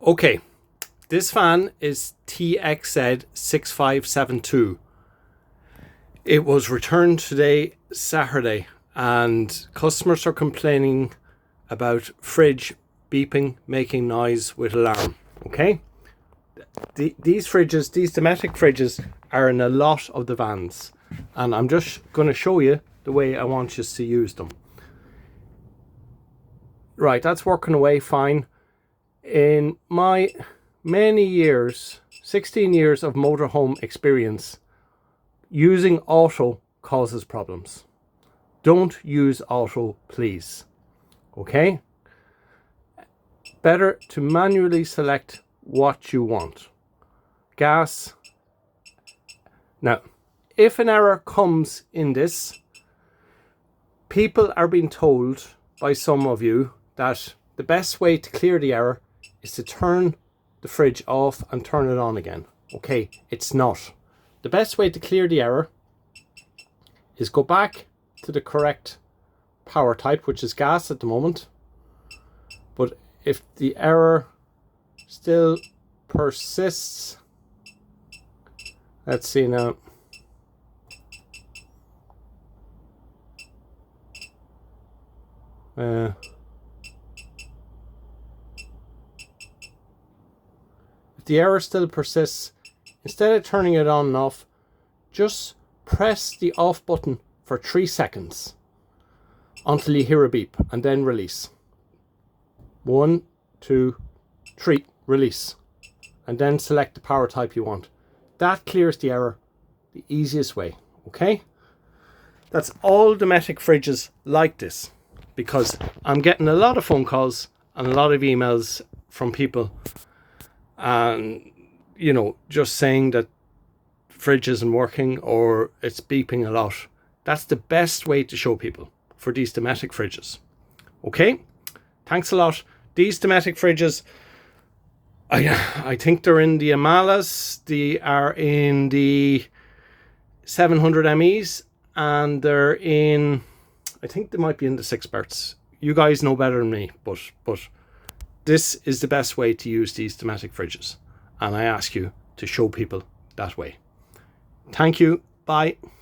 Okay, this fan is TXZ6572. It was returned today, Saturday, and customers are complaining about fridge beeping, making noise with alarm. Okay, these Dometic fridges are in a lot of the vans, and I'm just going to show you the way I want you to use them. Right, that's working away fine. In my many years, 16 years of motorhome experience, using auto causes problems. Don't use auto, please. Okay? Better to manually select what you want. Gas. Now, if an error comes in this, people are being told by some of you that the best way to clear the error is to turn the fridge off and turn it on again. Okay, it's not. The best way to clear the error is go back to the correct power type, which is gas at the moment. But if the error still persists, let's see now. If the error still persists, instead of turning it on and off, just press the off button for 3 seconds until you hear a beep, and then release. 1, 2, 3, release. And then select the power type you want. That clears the error the easiest way, okay? That's all Dometic fridges like this, because I'm getting a lot of phone calls and a lot of emails from people, and you know, just saying that fridge isn't working or it's beeping a lot. That's the best way to show people for these Dometic fridges. Okay, thanks a lot. These Dometic fridges, I think they're in the Amalas, they are in the 700 MEs, and they're in, I think they might be in the 6berts. You guys know better than me, but this is the best way to use these Dometic fridges, and I ask you to show people that way. Thank you. Bye.